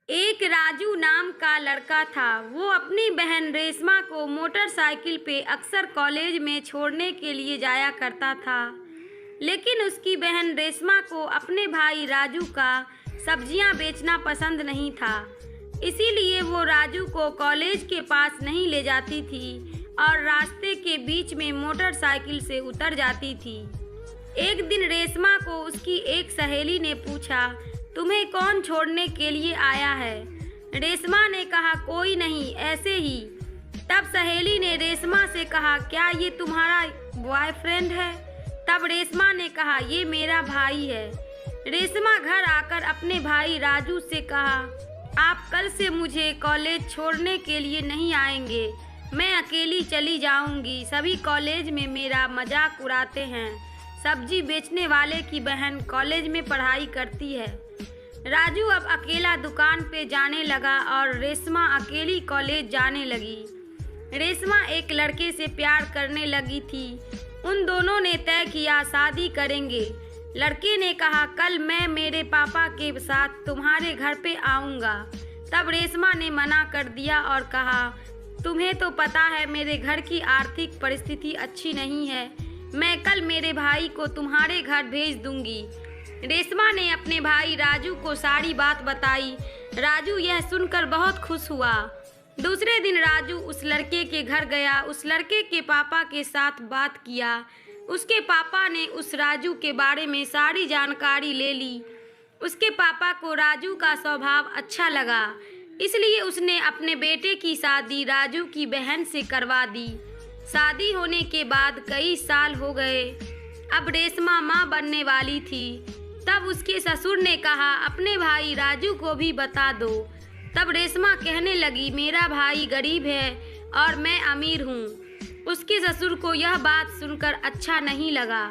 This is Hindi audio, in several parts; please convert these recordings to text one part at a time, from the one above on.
एक राजू नाम का लड़का था। वो अपनी बहन रेशमा को मोटरसाइकिल पे अक्सर कॉलेज में छोड़ने के लिए जाया करता था। लेकिन उसकी बहन रेशमा को अपने भाई राजू का सब्जियां बेचना पसंद नहीं था। इसीलिए वो राजू को कॉलेज के पास नहीं ले जाती थी और रास्ते के बीच में मोटरसाइकिल से उतर जाती थी। एक दिन रेशमा को उसकी एक सहेली ने पूछा, तुम्हें कौन छोड़ने के लिए आया है? रेशमा ने कहा, कोई नहीं, ऐसे ही। तब सहेली ने रेशमा से कहा, क्या ये तुम्हारा बॉयफ्रेंड है? तब रेशमा ने कहा, ये मेरा भाई है। रेशमा घर आकर अपने भाई राजू से कहा, आप कल से मुझे कॉलेज छोड़ने के लिए नहीं आएंगे, मैं अकेली चली जाऊंगी। सभी कॉलेज में मेरा मजाक उड़ाते हैं। सब्जी बेचने वाले की बहन कॉलेज में पढ़ाई करती है। राजू अब अकेला दुकान पे जाने लगा और रेशमा अकेली कॉलेज जाने लगी। रेशमा एक लड़के से प्यार करने लगी थी। उन दोनों ने तय किया शादी करेंगे। लड़के ने कहा, कल मैं मेरे पापा के साथ तुम्हारे घर पे आऊँगा। तब रेशमा ने मना कर दिया और कहा, तुम्हें तो पता है मेरे घर की आर्थिक परिस्थिति अच्छी नहीं है, मैं कल मेरे भाई को तुम्हारे घर भेज दूंगी। रेशमा ने अपने भाई राजू को सारी बात बताई। राजू यह सुनकर बहुत खुश हुआ। दूसरे दिन राजू उस लड़के के घर गया। उस लड़के के पापा के साथ बात किया। उसके पापा ने उस राजू के बारे में सारी जानकारी ले ली। उसके पापा को राजू का स्वभाव अच्छा लगा, इसलिए उसने अपने बेटे की शादी राजू की बहन से करवा दी। शादी होने के बाद कई साल हो गए। अब रेशमा माँ बनने वाली थी। तब उसके ससुर ने कहा, अपने भाई राजू को भी बता दो। तब रेशमा कहने लगी, मेरा भाई गरीब है और मैं अमीर हूँ। उसके ससुर को यह बात सुनकर अच्छा नहीं लगा,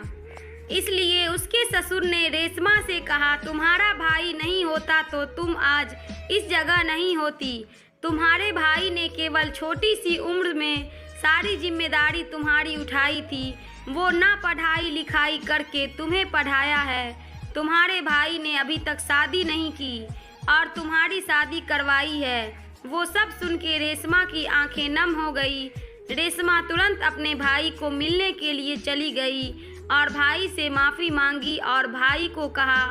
इसलिए उसके ससुर ने रेशमा से कहा, तुम्हारा भाई नहीं होता तो तुम आज इस जगह नहीं होती। तुम्हारे भाई ने केवल छोटी सी उम्र में सारी जिम्मेदारी तुम्हारी उठाई थी। वो ना पढ़ाई लिखाई करके तुम्हें पढ़ाया है। तुम्हारे भाई ने अभी तक शादी नहीं की और तुम्हारी शादी करवाई है। वो सब सुन के रेशमा की आंखें नम हो गई। रेशमा तुरंत अपने भाई को मिलने के लिए चली गई और भाई से माफ़ी मांगी और भाई को कहा,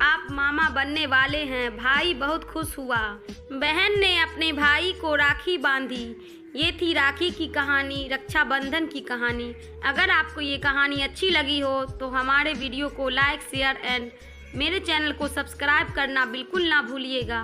आप मामा बनने वाले हैं। भाई बहुत खुश हुआ। बहन ने अपने भाई को राखी बांधी। ये थी राखी की कहानी, रक्षाबंधन की कहानी। अगर आपको ये कहानी अच्छी लगी हो तो हमारे वीडियो को लाइक, शेयर एंड मेरे चैनल को सब्सक्राइब करना बिल्कुल ना भूलिएगा।